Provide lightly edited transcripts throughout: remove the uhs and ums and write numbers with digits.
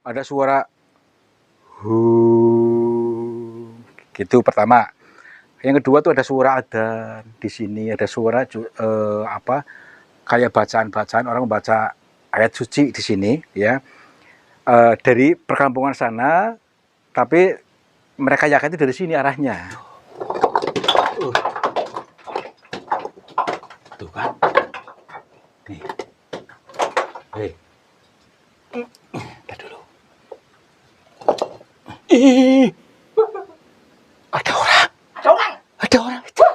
ada suara hu gitu pertama. Yang kedua tuh ada suara adzan di sini, ada suara kayak bacaan-bacaan orang membaca ayat suci di sini ya. Dari perkampungan sana, tapi mereka yakin itu dari sini arahnya. Tuh kan. Nih. Hei. Udah dulu. Ada orang. Ada orang. Ada orang itu.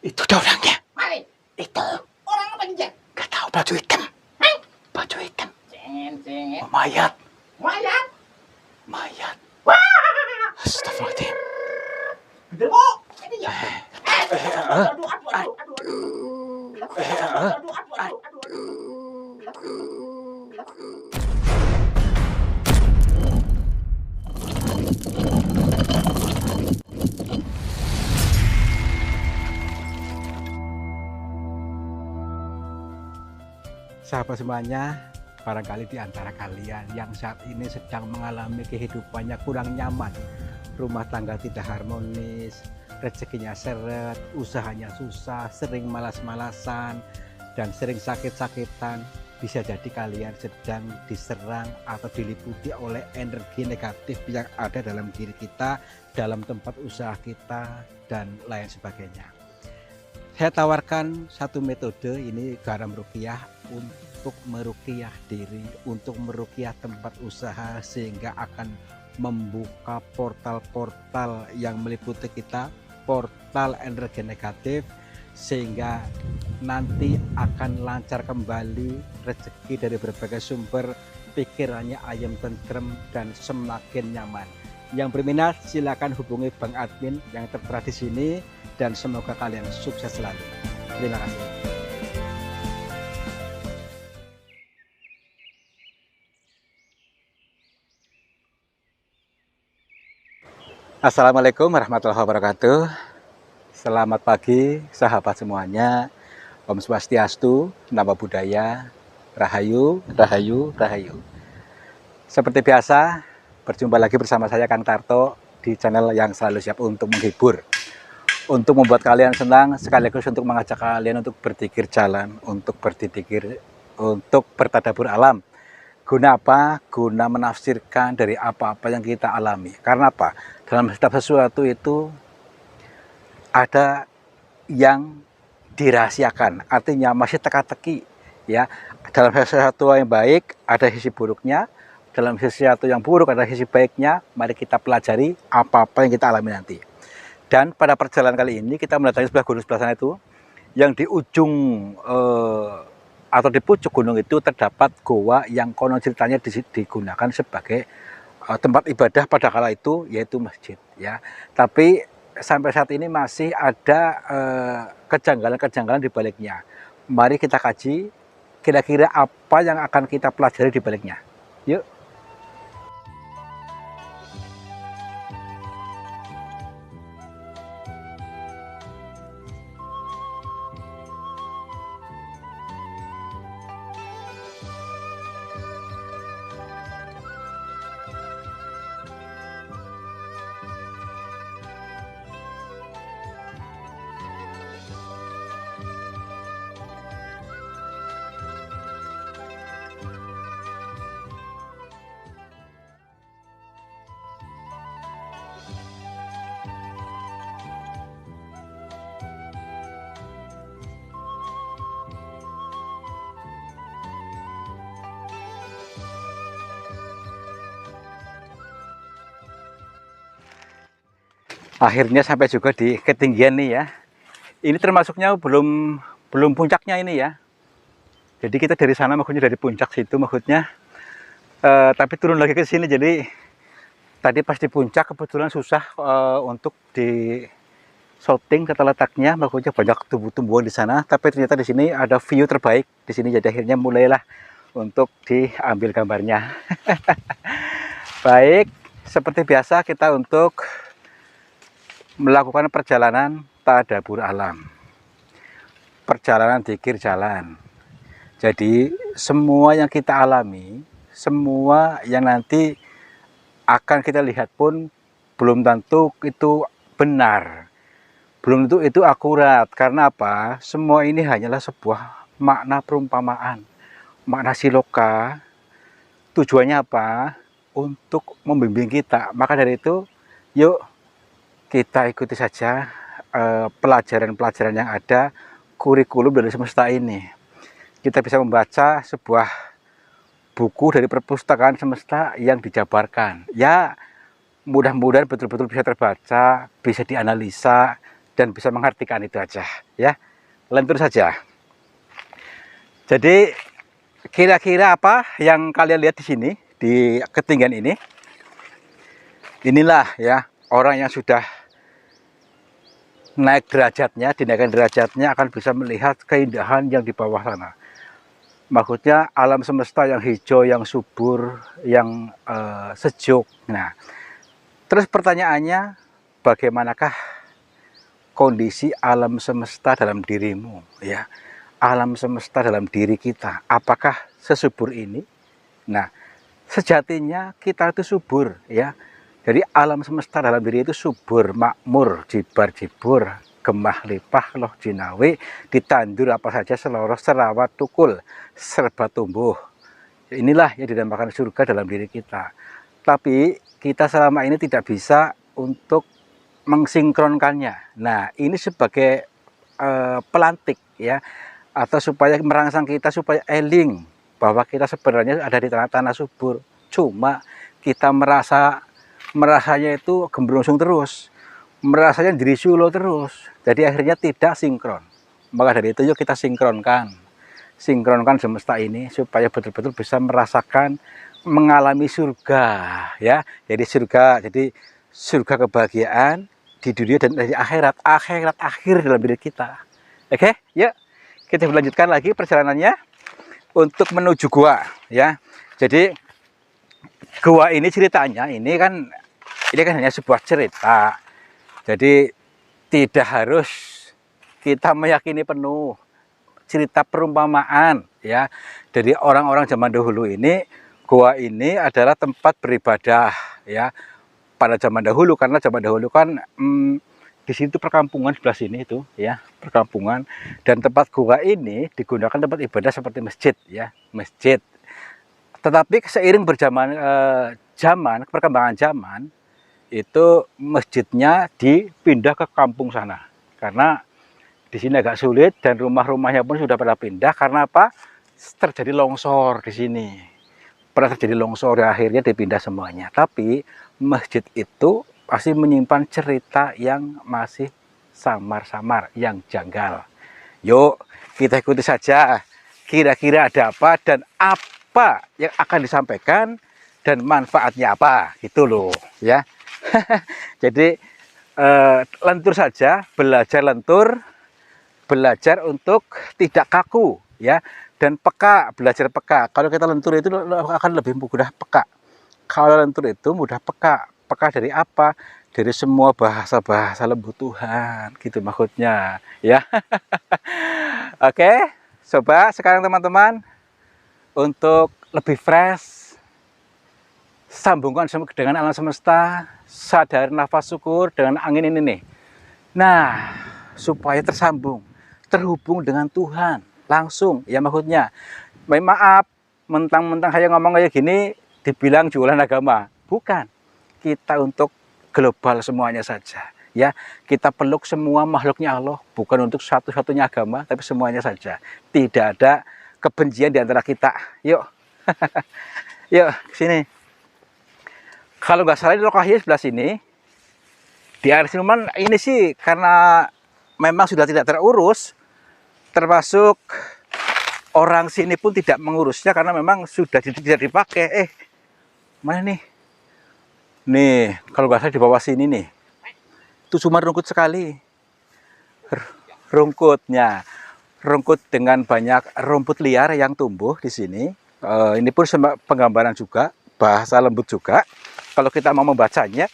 Itu ada orangnya. Mari. Itu. Orang apa dia? Gak tahu, baju hitam. Hah? Baju hitam. Ceng. Mayat. Mayat. Mayat. Wah. Astagfirullahaladzim. Gede kok. Ini ya. Aduh. Sahabat semuanya, barangkali di antara kalian yang saat ini sedang mengalami kehidupannya kurang nyaman, rumah tangga tidak harmonis, rezekinya seret, usahanya susah, sering malas-malasan, dan sering sakit-sakitan, bisa jadi kalian sedang diserang atau diliputi oleh energi negatif yang ada dalam diri kita, dalam tempat usaha kita, dan lain sebagainya. Saya tawarkan satu metode, ini garam ruqyah, untuk meruqyah diri, untuk meruqyah tempat usaha, sehingga akan membuka portal-portal yang meliputi kita, portal energi negatif, sehingga nanti akan lancar kembali rezeki dari berbagai sumber, pikirannya ayam tentrem dan semakin nyaman. Yang berminat silakan hubungi Bang Admin yang tertera di sini, dan semoga kalian sukses selalu. Terima kasih. Assalamualaikum warahmatullahi wabarakatuh. Selamat pagi sahabat semuanya. Om Swastiastu, Namo Buddhaya, Rahayu, Rahayu, Rahayu. Seperti biasa, berjumpa lagi bersama saya Kang Tarto di channel yang selalu siap untuk menghibur, untuk membuat kalian senang, sekaligus untuk mengajak kalian untuk berpikir jalan, untuk berpikir, untuk bertadabbur alam. Guna apa? Guna menafsirkan dari apa-apa yang kita alami. Karena apa? Dalam setiap sesuatu itu ada yang dirahasiakan, artinya masih teka-teki ya. Dalam sesuatu yang baik ada sisi buruknya, dalam sesuatu yang buruk ada sisi baiknya. Mari kita pelajari apa-apa yang kita alami nanti. Dan pada perjalanan kali ini kita mendatangi sebelah gunung sebelah sana itu, yang di ujung atau di pucuk gunung itu terdapat goa yang konon ceritanya digunakan sebagai tempat ibadah pada kala itu, yaitu masjid ya. Tapi sampai saat ini masih ada kejanggalan-kejanggalan di baliknya. Mari kita kaji kira-kira apa yang akan kita pelajari di baliknya. Yuk. Akhirnya sampai juga di ketinggian nih ya. Ini termasuknya belum puncaknya ini ya. Jadi kita dari sana maksudnya dari puncak situ maksudnya, tapi turun lagi ke sini. Jadi tadi pas di puncak kebetulan susah untuk di shooting tata letaknya, maksudnya banyak tumbuh-tumbuhan di sana. Tapi ternyata di sini ada view terbaik di sini. Jadi akhirnya mulailah untuk diambil gambarnya. Baik, seperti biasa kita untuk melakukan perjalanan tadabbur alam, perjalanan dzikir jalan. Jadi semua yang kita alami, semua yang nanti akan kita lihat pun belum tentu itu benar, belum tentu itu akurat. Karena apa? Semua ini hanyalah sebuah makna perumpamaan, makna siloka. Tujuannya apa? Untuk membimbing kita. Maka dari itu, yuk kita ikuti saja pelajaran-pelajaran yang ada, kurikulum dari semesta ini. Kita bisa membaca sebuah buku dari perpustakaan semesta yang dijabarkan. Ya, mudah-mudahan betul-betul bisa terbaca, bisa dianalisa, dan bisa mengartikan itu aja. Ya, lentur saja. Jadi, kira-kira apa yang kalian lihat di sini, di ketinggian ini? Inilah ya, orang yang sudah naik derajatnya, dinaikkan derajatnya akan bisa melihat keindahan yang di bawah sana. Maksudnya alam semesta yang hijau, yang subur, yang sejuk. Nah, terus pertanyaannya, bagaimanakah kondisi alam semesta dalam dirimu? Ya, alam semesta dalam diri kita, apakah sesubur ini? Nah, sejatinya kita itu subur, ya. Jadi alam semesta dalam diri itu subur, makmur, jibar-jibur, gemah lipah, loh jinawi, ditandur apa saja seloroh, serawat, tukul, serba tumbuh. Inilah yang dinamakan surga dalam diri kita. Tapi kita selama ini tidak bisa untuk mensinkronkannya. Nah, ini sebagai pelantik, ya, atau supaya merangsang kita supaya eling bahwa kita sebenarnya ada di tanah-tanah subur. Cuma kita merasanya itu gembrungsung terus, merasanya diri sulo terus. Jadi akhirnya tidak sinkron. Maka dari itu yuk kita sinkronkan semesta ini supaya betul-betul bisa merasakan, mengalami surga, ya. Jadi surga kebahagiaan di dunia dan di akhirat akhir dalam diri kita. Oke, yuk kita melanjutkan lagi perjalanannya untuk menuju gua, ya. Jadi gua ini ceritanya ini kan hanya sebuah cerita. Jadi tidak harus kita meyakini penuh, cerita perumpamaan, ya. Jadi orang-orang zaman dahulu ini, gua ini adalah tempat beribadah, ya. Pada zaman dahulu, karena zaman dahulu kan di situ perkampungan, sebelah sini itu, ya, perkampungan. Dan tempat gua ini digunakan tempat ibadah seperti masjid, ya, masjid. Tetapi seiring perkembangan zaman, itu masjidnya dipindah ke kampung sana. Karena di sini agak sulit dan rumah-rumahnya pun sudah pada pindah. Karena apa? Terjadi longsor di sini. Pernah terjadi longsor, akhirnya dipindah semuanya. Tapi masjid itu pasti menyimpan cerita yang masih samar-samar, yang janggal. Yuk, kita ikuti saja. Kira-kira ada apa dan apa yang akan disampaikan dan manfaatnya apa, gitu loh, ya. Jadi lentur saja, belajar lentur, belajar untuk tidak kaku, ya, dan peka, belajar peka. Kalau kita lentur itu akan lebih mudah peka. Kalau lentur itu mudah peka. Peka dari apa? Dari semua bahasa-bahasa lembut Tuhan, gitu maksudnya, ya. Oke, coba sekarang teman-teman untuk lebih fresh, sambungkan dengan alam semesta, sadari nafas syukur dengan angin ini nih. Nah, supaya tersambung, terhubung dengan Tuhan langsung, ya maksudnya. Maaf, mentang-mentang saya ngomong kayak gini, dibilang jualan agama. Bukan. Kita untuk global semuanya saja, ya. Kita peluk semua makhluknya Allah, bukan untuk satu-satunya agama, tapi semuanya saja. Tidak ada kebencian di antara kita. Yuk, yuk sini. Kalau nggak salah di lokasinya sebelah sini, di area Siluman ini sih karena memang sudah tidak terurus, termasuk orang sini pun tidak mengurusnya karena memang sudah tidak dipakai. Mana nih? Nih, kalau nggak salah di bawah sini nih, itu cuma rumput sekali. Rumputnya, rumput dengan banyak rumput liar yang tumbuh di sini. Ini pun penggambaran juga, bahasa lembut juga. Kalau kita mau membacanya,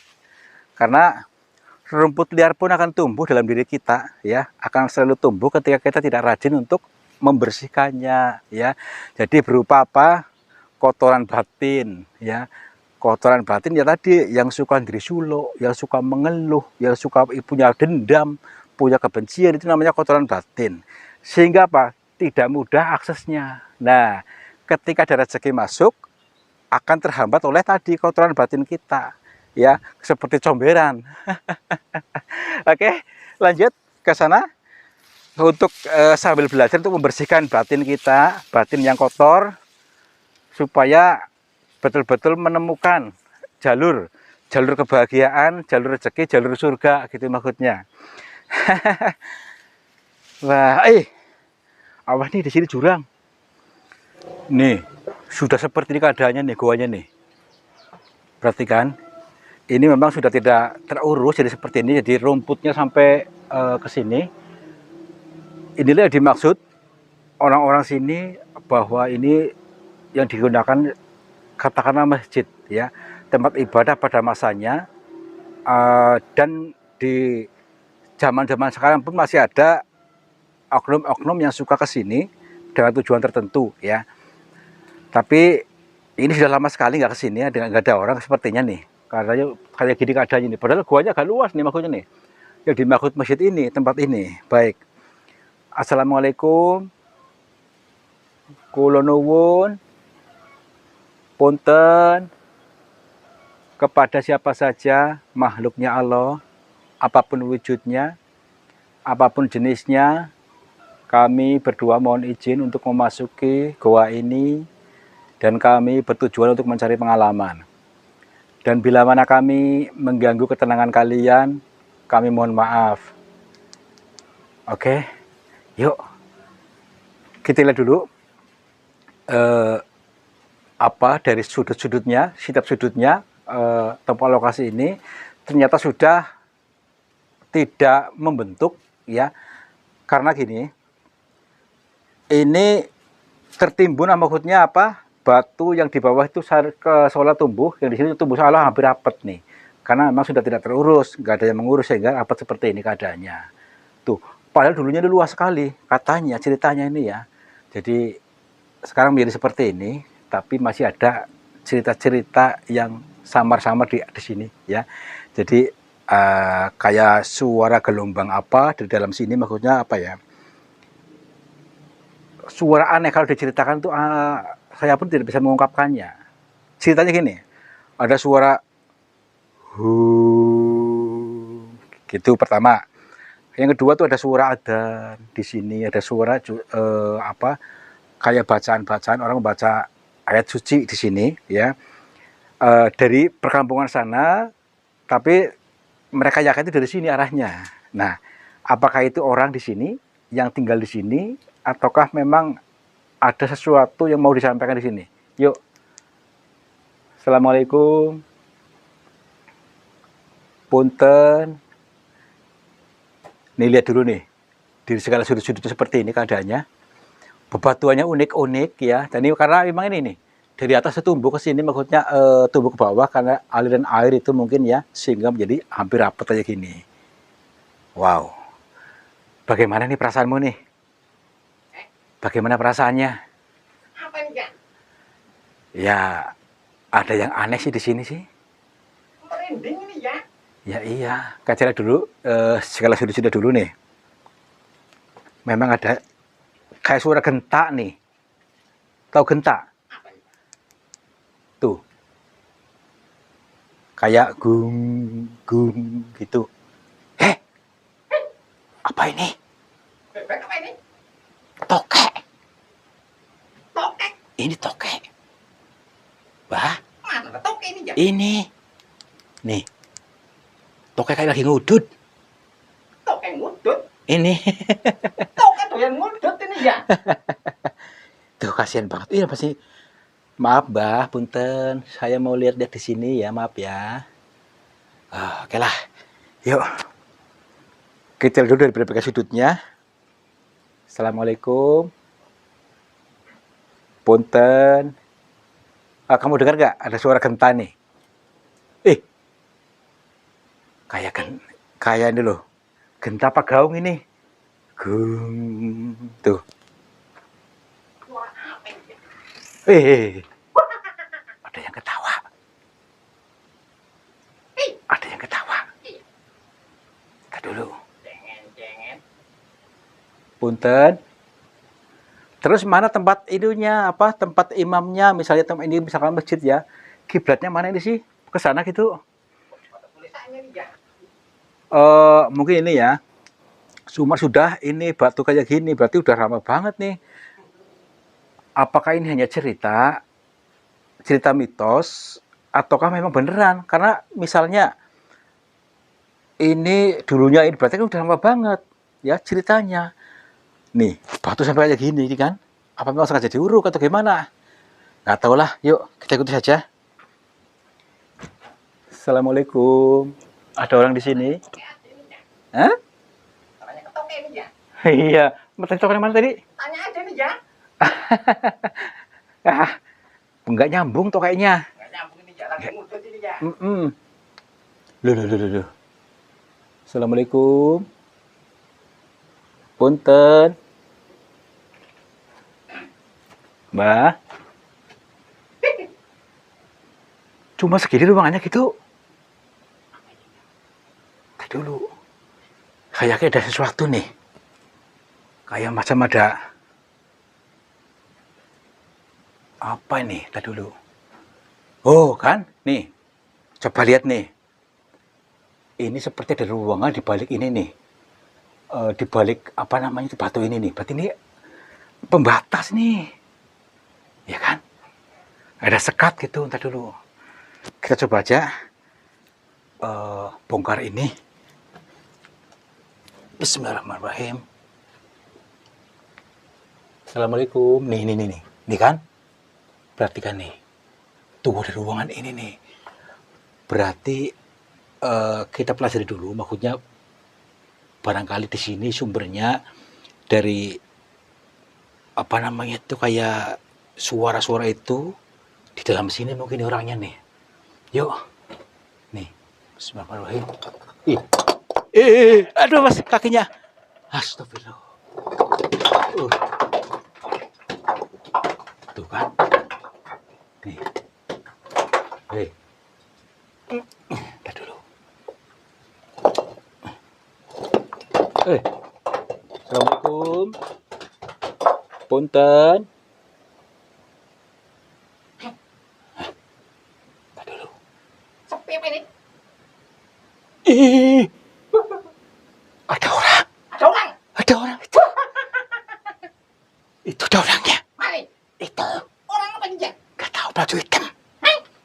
karena rumput liar pun akan tumbuh dalam diri kita, ya, akan selalu tumbuh ketika kita tidak rajin untuk membersihkannya, ya. Jadi berupa apa? kotoran batin, ya. Kotoran batin ya tadi yang suka ndrisuluk, yang suka mengeluh, yang suka punya dendam, punya kebencian, itu namanya kotoran batin. Sehingga apa? Tidak mudah aksesnya. Nah, ketika ada rezeki masuk akan terhambat oleh tadi kotoran batin kita, ya, seperti comberan. Oke, lanjut ke sana untuk sambil belajar untuk membersihkan batin kita, batin yang kotor, supaya betul-betul menemukan jalur kebahagiaan, jalur rezeki, jalur surga, gitu maksudnya. Wah, awas nih, di sini jurang. Nih, sudah seperti ini keadaannya nih, goanya nih. Perhatikan, ini memang sudah tidak terurus jadi seperti ini, jadi rumputnya sampai ke sini. Inilah yang dimaksud orang-orang sini bahwa ini yang digunakan katakanlah masjid, ya, tempat ibadah pada masanya, dan di zaman-zaman sekarang pun masih ada oknum-oknum yang suka ke sini dengan tujuan tertentu, ya. Tapi ini sudah lama sekali nggak ke sini, ya, nggak ada orang sepertinya nih. Karena kayak gini keadaannya nih. Padahal guanya agak luas nih maksudnya nih. Yang dimaksud masjid ini, tempat ini. Baik. Assalamualaikum. Kula nuwun. Punten kepada siapa saja makhluknya Allah, apapun wujudnya, apapun jenisnya, kami berdua mohon izin untuk memasuki goa ini, dan kami bertujuan untuk mencari pengalaman. Dan bila mana kami mengganggu ketenangan kalian, kami mohon maaf. Oke, yuk kita lihat dulu apa dari sudut-sudutnya, setiap sudutnya tempat lokasi ini ternyata sudah tidak membentuk, ya, karena gini, ini tertimbun, maksudnya apa, batu yang di bawah itu ke sola tumbuh, yang di sini tumbuh salah hampir rapat nih, karena memang sudah tidak terurus, nggak ada yang mengurus sehingga rapat seperti ini keadaannya. Tuh, padahal dulunya ini luas sekali, katanya ceritanya ini, ya. Jadi sekarang menjadi seperti ini, tapi masih ada cerita-cerita yang samar-samar di sini, ya. Jadi kayak suara gelombang apa di dalam sini, maksudnya apa ya, suara aneh kalau diceritakan tuh, saya pun tidak bisa mengungkapkannya. Ceritanya gini, ada suara hu gitu pertama. Yang kedua tuh ada suara adzan di sini, ada suara apa, kayak bacaan-bacaan orang membaca ayat suci di sini, ya, dari perkampungan sana, tapi mereka yakin itu dari sini arahnya. Nah, apakah itu orang di sini yang tinggal di sini, ataukah memang ada sesuatu yang mau disampaikan di sini? Yuk. Assalamualaikum. Punten. Nih lihat dulu nih, di segala sudut-sudut seperti ini keadaannya. Bebatuannya unik-unik, ya. Dan ini karena memang ini nih, dari atas tumbuh ke sini, maksudnya tumbuh ke bawah karena aliran air itu mungkin, ya, sehingga menjadi hampir rapat kayak gini. Wow. Bagaimana nih perasaanmu nih? Bagaimana perasaannya? Apa enggak? Ya, ada yang aneh sih di sini sih. Merinding ini ya. Ya iya, kaca dulu segala sudut-sudut dulu nih. Memang ada kayak suara gentak nih. Tahu gentak? Apa enggak? Tuh. Kayak gung gung gitu. Apa ini? Bebek apa ini? Tokek. Tokek. Ini tokek. Wah, Mana ada tokek ini ya? ini. Nih. Tokek kayak lagi ngudut. Tokek ngudut. Ini. Tokek doyan ngudut ini ya. Tuh, kasihan banget. Iya pasti. Maaf, Mbah, punten. Saya mau lihat-lihat di sini, ya, maaf ya. Oke lah. Yuk. Kita lihat dulu dari berbagai sudutnya. Assalamualaikum. Punten. Kamu dengar nggak? Ada suara genta nih. Kayak ini loh. Genta apa gaung ini? Gung. Tuh. Suara apa ini ya? ketawa. Ada yang ketawa. Kita dulu. Cengen. Punten. Terus mana tempat idunya, apa tempat imamnya, misalnya tempat ini misalkan masjid ya, kiblatnya mana ini sih? Ke sana gitu. Tulisannya nih ya. Mungkin ini ya. Cuma sudah ini batu kayak gini, berarti udah lama banget nih. Apakah ini hanya cerita mitos, ataukah memang beneran? Karena misalnya ini dulunya ini berarti kan udah lama banget ya ceritanya. Nih, batu sampai kayak gini kan? Apa memang sengaja diuruk atau gimana? Nggak tahu lah, yuk kita ikuti saja. Assalamualaikum. Ada orang di sini? Hah? Tanya ketok ini ya. Iya, tadi tokonya mana tadi? Tanya aja nih ya. Ah, nggak nyambung tuh kayaknya. Nggak nyambung ini ya, lagi ngudut ini ya. Loh. Assalamualaikum. Punten. Mbak. Cuma segini ruangannya gitu. Tadi dulu. Kayaknya ada sesuatu nih. Kayak macam ada apa ini? Tadi dulu. Oh kan, nih. Coba lihat nih. Ini seperti ada ruangan di balik ini nih. Di balik apa namanya itu batu ini nih. Berarti ini pembatas nih. Ya kan? Ada sekat gitu, entar dulu. Kita coba aja bongkar ini. Bismillahirrahmanirrahim. Assalamualaikum. Nih. Nih kan? Perhatikan nih. Tuh ada ruangan ini nih. Berarti kita pelajari dulu. Maksudnya barangkali di sini sumbernya dari apa namanya itu kayak suara-suara itu di dalam sini mungkin orangnya nih. Yuk. Nih. Bismillahirrahmanirrahim. Aduh mas kakinya. Astagfirullah. Tuh kan. Nih. Kita dulu. Assalamualaikum. Punten. Kita dulu. Sepi apa ini? Ada orang. Ada orang. Ada orang itu. Itu ada orangnya. Mana? Itu. Orang apa nih ya? Gak tahu baju hitam.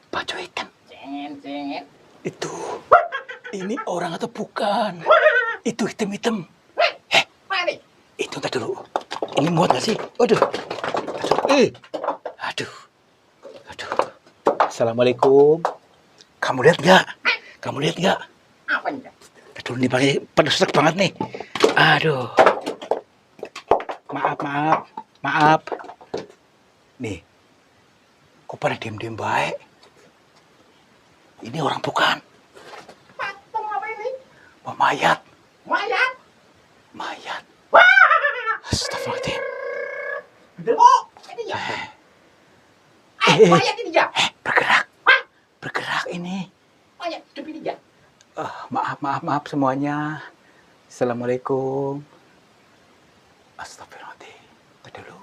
Baju hitam. Cengen. Itu. Ini orang atau bukan? Itu hitam-hitam. Mana? Itu entar dulu. Ini muat gak sih? Aduh. Aduh. Assalamualaikum. Kamu lihat nggak? Apa nih ya? Aduh, ini pakai pedes banget nih. Aduh. Maaf. Nih. Kok pada diem-diem baik? Ini orang bukan? Patung apa ini? Oh, mayat. Mayat. Astagfirullahaladzim. Oh, ini ya. Mayat ini ya. Bergerak ini. Mayat hidup ini ya. Maaf semuanya. Assalamualaikum. Astagfirullahaladzim. Tadi dulu.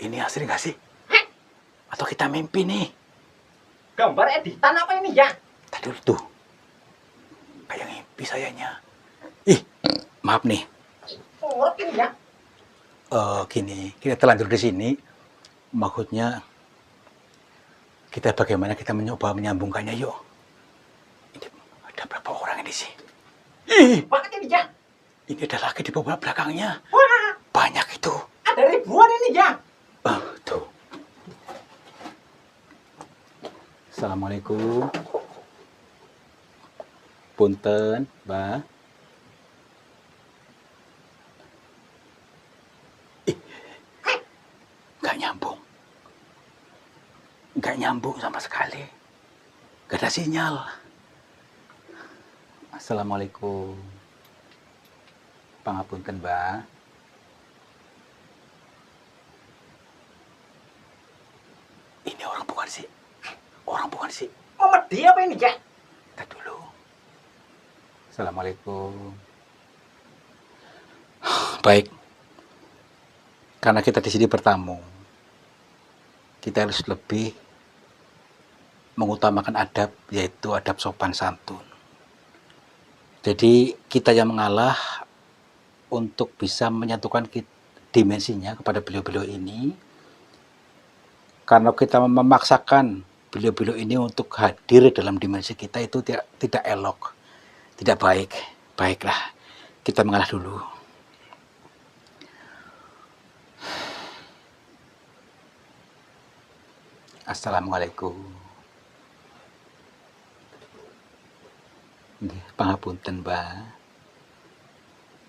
Ini asli nggak sih? Atau kita mimpi nih? Gambar editan apa ini ya? Tadi dulu tuh. Kayak mimpi sayanya. Maaf nih. Urut ini ya. Gini, kita telanjur di sini. Maksudnya bagaimana kita mencoba menyambungkannya yuk. Ini ada berapa orang ini sih? Banget ini ya. Ini ada lagi di bawah belakangnya. Wah, Banyak itu. ada ribuan ini ya. Tuh. Assalamualaikum. Punten, Mbak. Nggak nyambung sama sekali. Nggak ada sinyal. Assalamualaikum. Pangapunten, Mbak. Ini orang bukan sih? Orang bukan sih. Memedi apa ini, Jang? Kita dulu. Assalamualaikum. Baik. Karena kita di sini bertamu, kita harus lebih mengutamakan adab, yaitu adab sopan santun. Jadi kita yang mengalah untuk bisa menyatukan dimensinya kepada beliau-beliau ini, karena kita memaksakan beliau-beliau ini untuk hadir dalam dimensi kita itu tidak elok, tidak baik. Baiklah, kita mengalah dulu. Assalamualaikum. Pangapunten, Mbak.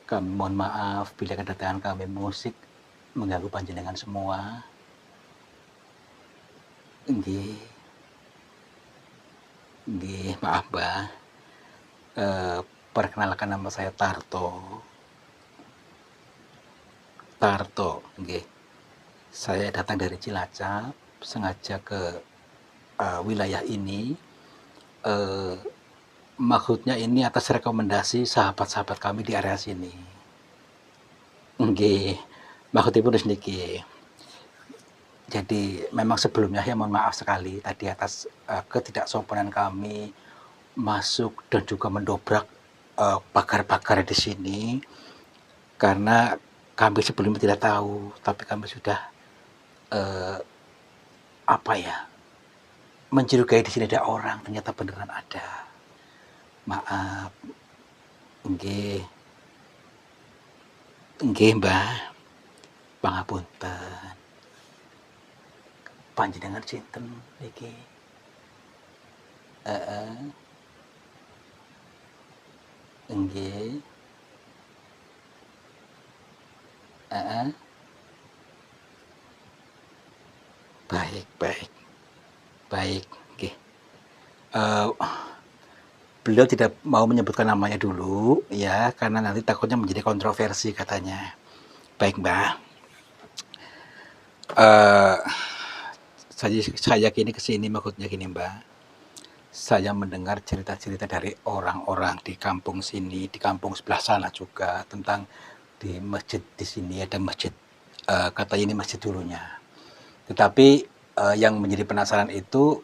Kami mohon maaf bila kedatangan kami musik mengganggu panjenengan semua. Nggih. Nggih, maaf, Mbak. Perkenalkan, nama saya Tarto. Tarto, nggih. Saya datang dari Cilacap, sengaja ke wilayah ini. Maksudnya ini atas rekomendasi sahabat-sahabat kami di area sini. Nggih, maksudipun niki. Jadi memang sebelumnya ya mohon maaf sekali tadi atas ketidaksopanan kami masuk dan juga mendobrak pagar-pagar di sini, karena kami sebelumnya tidak tahu, tapi kami sudah mencurigai di sini ada orang, ternyata beneran ada. Maaf. Nggih. Nggih, Mbah. Pangapunten. Panjenengan sinten iki? Nggih. Baik, baik. Baik, nggih. Beliau tidak mau menyebutkan namanya dulu ya, karena nanti takutnya menjadi kontroversi katanya. Baik, Mbak. Saya kini kesini maksudnya gini, Mbak. Saya mendengar cerita-cerita dari orang-orang di kampung sini, di kampung sebelah sana juga, tentang di masjid di sini ada masjid, katanya ini masjid dulunya. Tetapi yang menjadi penasaran itu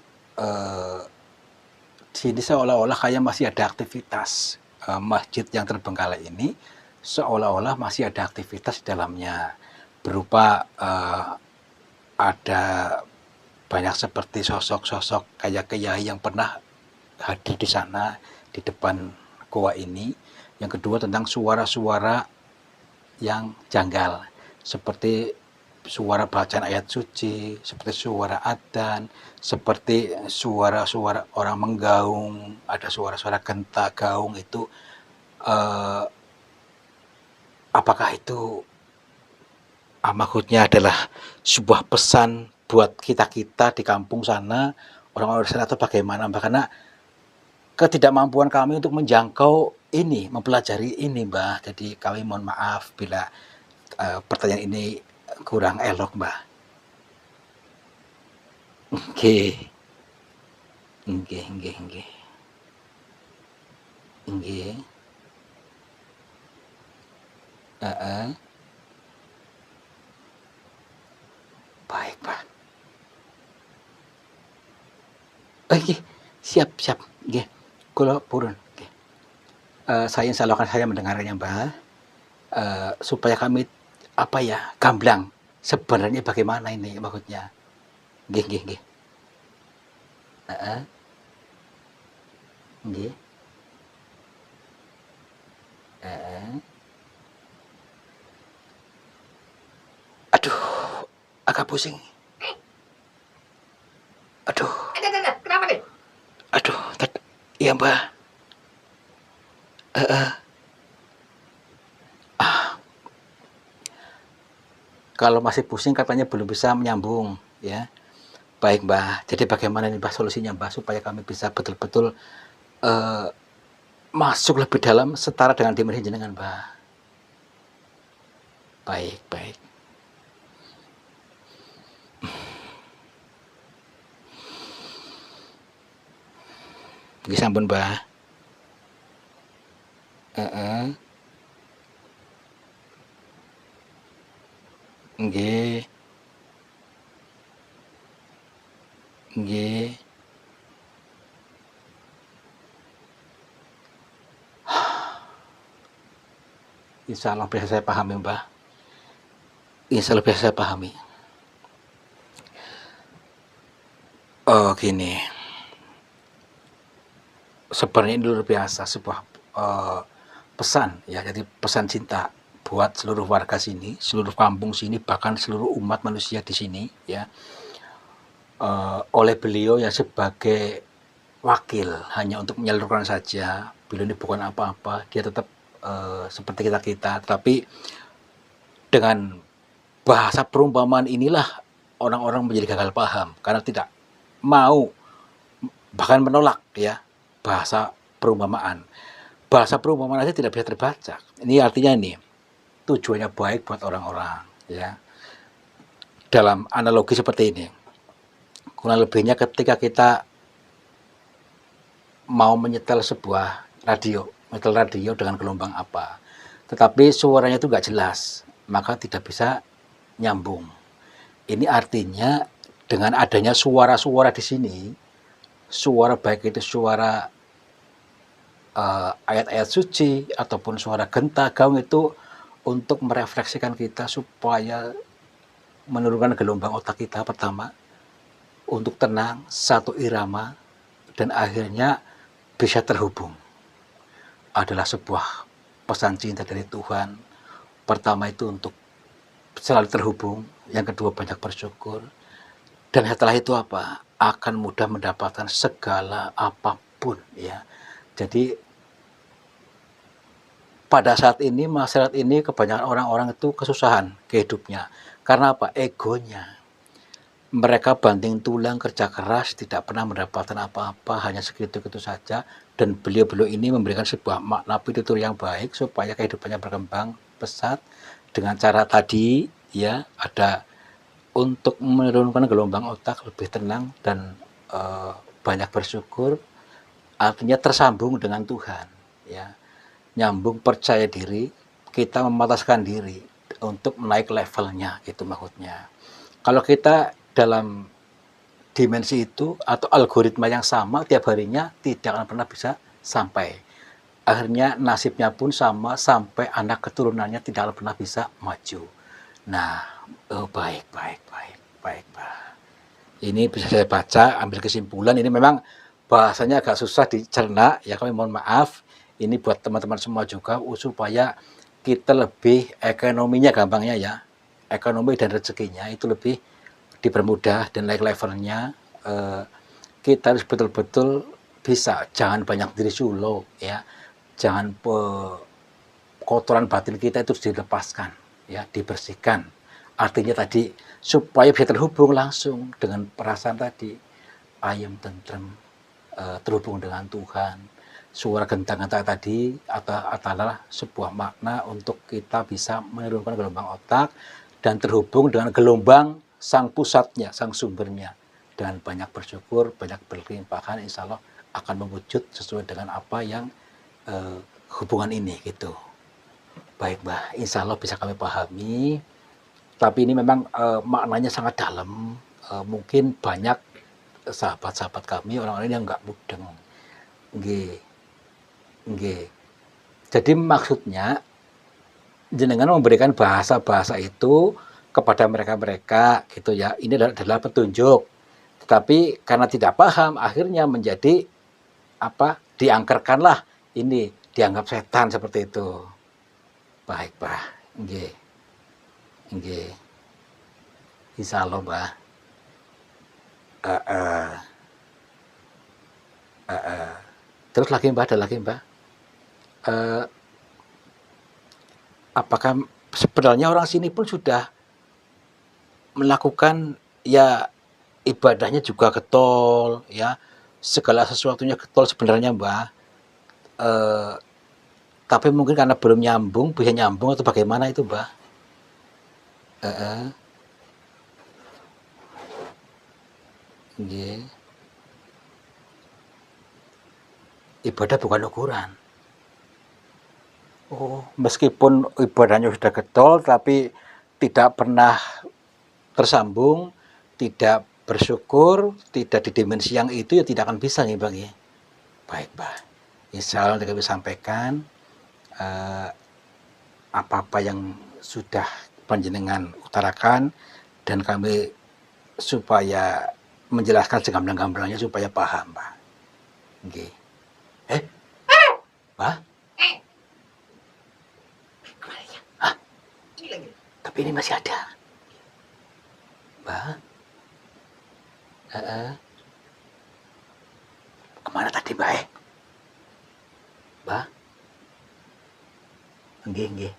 sini seolah-olah kayak masih ada aktivitas masjid yang terbengkalai ini, seolah-olah masih ada aktivitas di dalamnya, berupa ada banyak seperti sosok-sosok kayak kiai yang pernah hadir di sana di depan goa ini. Yang kedua tentang suara-suara yang janggal, seperti suara bacaan ayat suci, seperti suara adzan, seperti suara-suara orang menggaung, ada suara-suara genta gaung itu. Apakah itu maksudnya adalah sebuah pesan buat kita-kita di kampung sana, orang-orang di sana, atau bagaimana, Mbak? Karena ketidakmampuan kami untuk menjangkau ini, mempelajari ini, Mbak. Jadi kami mohon maaf bila pertanyaan ini kurang elok, Mbak. Nggih. Nggih, nggih, nggih. Nggih. Baik, Pak. Nggih, siap, siap. Nggih. Kula purun. Nggih. Saya insyaallah akan saya mendengarnya, Mbak. Supaya kami gamblang sebenarnya bagaimana ini maksudnya. Nggih, nggih, nggih. Heeh. Nggih. Heeh. Aduh, agak pusing. Aduh. Kenapa nih? Aduh, iya, Mbak. Kalau masih pusing katanya belum bisa menyambung, ya. Baik, Mbak. Jadi bagaimana nih, Mbak, solusinya, Mbak, supaya kami bisa betul-betul masuk lebih dalam setara dengan dimensi jenengan, Mbak. Baik, baik. Nggih sampun, Mbah. Heeh. Nggih. Nggih. Insyaallah bisa saya pahami, Mbah. Insyaallah bisa saya pahami. Oh, gini. Sebenarnya ini luar biasa sebuah pesan ya, jadi pesan cinta buat seluruh warga sini, seluruh kampung sini, bahkan seluruh umat manusia di sini ya. Oleh beliau yang sebagai wakil hanya untuk menyalurkan saja. Beliau ini bukan apa-apa, dia tetap seperti kita-kita, tetapi dengan bahasa perumpamaan inilah orang-orang menjadi gagal paham karena tidak mau, bahkan menolak ya bahasa perumpamaan. Bahasa perumpamaan aja tidak bisa terbaca. Ini artinya ini tujuannya baik buat orang-orang ya. Dalam analogi seperti ini, kurang lebihnya ketika kita mau menyetel sebuah menyetel radio dengan gelombang apa, tetapi suaranya itu nggak jelas, maka tidak bisa nyambung. Ini artinya dengan adanya suara-suara di sini, suara baik itu suara ayat-ayat suci ataupun suara genta gaung itu untuk merefleksikan kita supaya menurunkan gelombang otak kita pertama, untuk tenang, satu irama, dan akhirnya bisa terhubung. Adalah sebuah pesan cinta dari Tuhan. Pertama itu untuk selalu terhubung, yang kedua banyak bersyukur, dan setelah itu apa? Akan mudah mendapatkan segala apapun ya. Jadi pada saat ini, masyarakat ini kebanyakan orang-orang itu kesusahan kehidupnya. Karena apa? Egonya. Mereka banting tulang, kerja keras, tidak pernah mendapatkan apa-apa, hanya segitu-gitu saja. Dan beliau-beliau ini memberikan sebuah makna pitutur yang baik supaya kehidupannya berkembang pesat dengan cara tadi ya, ada untuk menurunkan gelombang otak, lebih tenang dan banyak bersyukur, artinya tersambung dengan Tuhan ya. Nyambung, percaya diri, kita memataskan diri untuk naik levelnya, itu maksudnya. Kalau kita dalam dimensi itu atau algoritma yang sama tiap harinya, tidak akan pernah bisa sampai. Akhirnya nasibnya pun sama, sampai anak keturunannya tidak akan pernah bisa maju. Nah, baik, baik, baik, baik, Pak. Ini bisa saya baca, ambil kesimpulan. Ini memang bahasanya agak susah dicerna, ya kami mohon maaf. Ini buat teman-teman semua juga, supaya kita lebih ekonominya gampangnya ya, ekonomi dan rezekinya itu lebih dipermudah dan naik levelnya. Kita harus betul-betul bisa, jangan banyak diri solo ya, jangan kotoran batin kita itu dilepaskan ya, dibersihkan. Artinya tadi supaya bisa terhubung langsung dengan perasaan tadi, ayam tentrem, terhubung dengan Tuhan. Suara gentang-gentang tadi adalah sebuah makna untuk kita bisa menurunkan gelombang otak dan terhubung dengan gelombang sang pusatnya, sang sumbernya. Dan banyak bersyukur, banyak berlimpahan, insya Allah akan mewujud sesuai dengan apa yang hubungan ini gitu. Baik, Mbah, insya Allah bisa kami pahami. Tapi ini memang maknanya sangat dalam. Mungkin banyak sahabat-sahabat kami, orang-orang yang nggak mudeng. Nggih, nggih. Jadi maksudnya jenengan memberikan bahasa-bahasa itu kepada mereka-mereka gitu ya. Ini adalah petunjuk. Tetapi karena tidak paham, akhirnya menjadi apa? Diangkerkanlah ini, dianggap setan seperti itu. Baik, Pak. Nggih. Nggih. Insyaallah, Mbah. Heeh. Heeh. Terus lagi, Mbah, ada lagi, Mbah? Eh, apakah sebenarnya orang sini pun sudah melakukan ya ibadahnya juga getol ya, segala sesuatunya getol sebenarnya, Mbah. Eh, tapi mungkin karena belum nyambung, bisa nyambung atau bagaimana itu, Mbah? Heeh. Nggih. ibadah bukan ukuran. Oh, meskipun ibadahnya sudah getol, tapi tidak pernah tersambung, tidak bersyukur, tidak di dimensi yang itu, ya tidak akan bisa nih Bang ya. Baik Pak, insya Allah kami sampaikan apa-apa yang sudah panjenengan utarakan, dan kami supaya menjelaskan segamblang-gamblangnya supaya paham Pak. Nggih. Pak? Kemana ya? Hah? Hilang ya? Tapi ini masih ada. Mbak? Kemana tadi Mbak? Mbak? Nggih.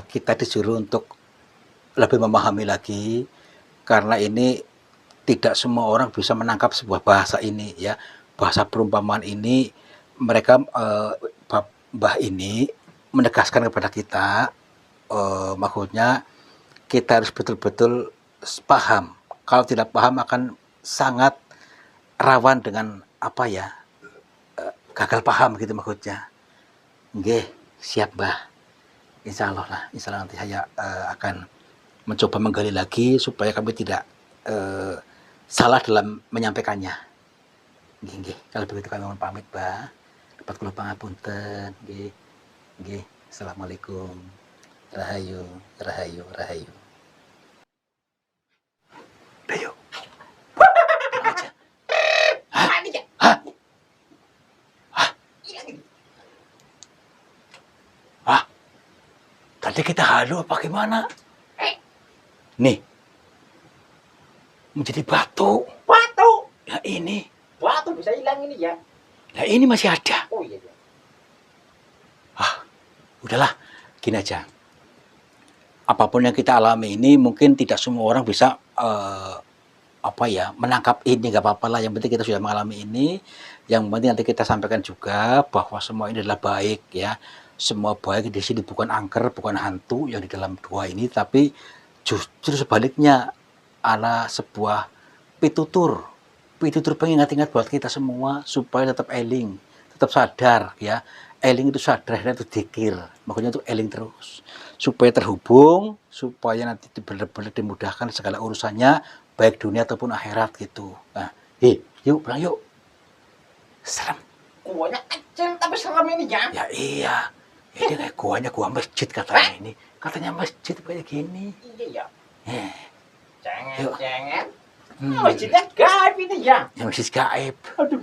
Kita disuruh untuk lebih memahami lagi, karena ini tidak semua orang bisa menangkap sebuah bahasa ini ya. Bahasa perumpamaan ini mereka Mbah ini menegaskan kepada kita, maksudnya kita harus betul-betul paham. Kalau tidak paham akan sangat rawan dengan apa ya, gagal paham gitu maksudnya. Nggih, siap Mbah. Insya Allah nanti saya akan mencoba menggali lagi supaya kami tidak salah dalam menyampaikannya. Nggih. Kalau begitu kami mohon pamit Mbah. Dapat kula pangapunten. Nggih. Assalamualaikum. Rahayu. Dayo. Tenang aja. Kemana ya? Hah? Hilang ini. Tadi kita halo apa gimana? Nih. Menjadi batu. Batu. Ya ini. Batu bisa hilang ini ya? Nah ini masih ada. Oh iya. Udahlah, gini aja. Apapun yang kita alami ini mungkin tidak semua orang bisa menangkap ini, nggak apa-apa lah. Yang penting kita sudah mengalami ini. Yang penting nanti kita sampaikan juga bahwa semua ini adalah baik ya. Semua baik di sini, bukan angker, bukan hantu yang di dalam gua ini, tapi justru sebaliknya ada sebuah pitutur pengingat-ingat buat kita semua supaya tetap eling, tetap sadar ya. Eling itu sadar, itu dzikir, makanya itu eling terus supaya terhubung, supaya nanti benar-benar dimudahkan segala urusannya baik dunia ataupun akhirat gitu. Nah, yuk pulang yuk. Serem. Guanya kecil tapi serem ini ya? Ya iya, ini kayak gua masjid katanya ini. Katanya masjid kayak gini. Iya ya. Yuk. Jangan. Masjidnya gaib ini ya? Ya masjid gaib. Aduh.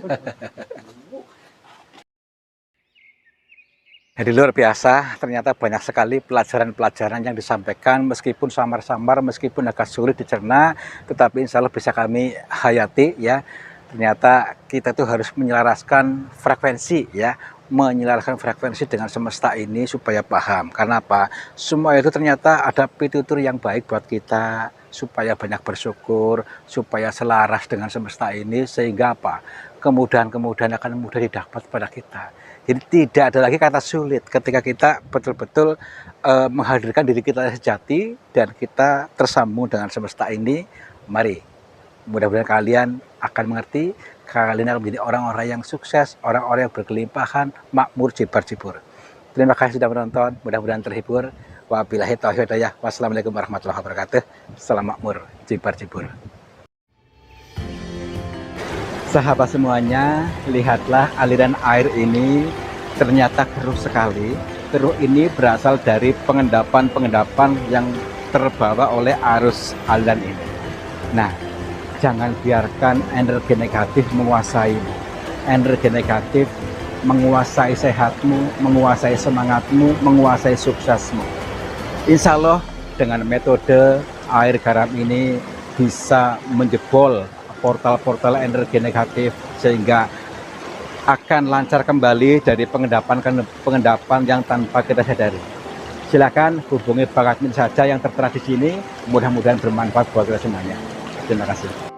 Jadi luar biasa, ternyata banyak sekali pelajaran-pelajaran yang disampaikan, meskipun samar-samar, meskipun agak sulit dicerna, tetapi insya Allah bisa kami hayati ya. Ternyata kita tuh harus menyelaraskan frekuensi ya, menyelaraskan frekuensi dengan semesta ini supaya paham. Karena apa? Semua itu ternyata ada pitutur yang baik buat kita, supaya banyak bersyukur, supaya selaras dengan semesta ini, sehingga apa? Kemudahan-kemudahan akan mudah didapat pada kita. Jadi tidak ada lagi kata sulit ketika kita betul-betul menghadirkan diri kita sejati dan kita tersambung dengan semesta ini. Mari, mudah-mudahan kalian akan mengerti, kalian akan menjadi orang-orang yang sukses, orang-orang yang berkelimpahan, makmur, jibar-jibur. Terima kasih sudah menonton, mudah-mudahan terhibur. Wabillahi taufiq wal hidayah. Wassalamualaikum warahmatullahi wabarakatuh. Salam makmur, jibar-jibur. Sahabat semuanya, lihatlah aliran air ini ternyata keruh sekali. Keruh ini berasal dari pengendapan-pengendapan yang terbawa oleh arus aliran ini. Nah, jangan biarkan energi negatif menguasaimu. Energi negatif menguasai sehatmu, menguasai semangatmu, menguasai suksesmu. Insya Allah dengan metode air garam ini bisa menjebol portal-portal energi negatif sehingga akan lancar kembali dari pengendapan yang tanpa kita sadari. Silakan hubungi Bang Admin saja yang tertera di sini. Mudah-mudahan bermanfaat buat kita semuanya. Terima kasih.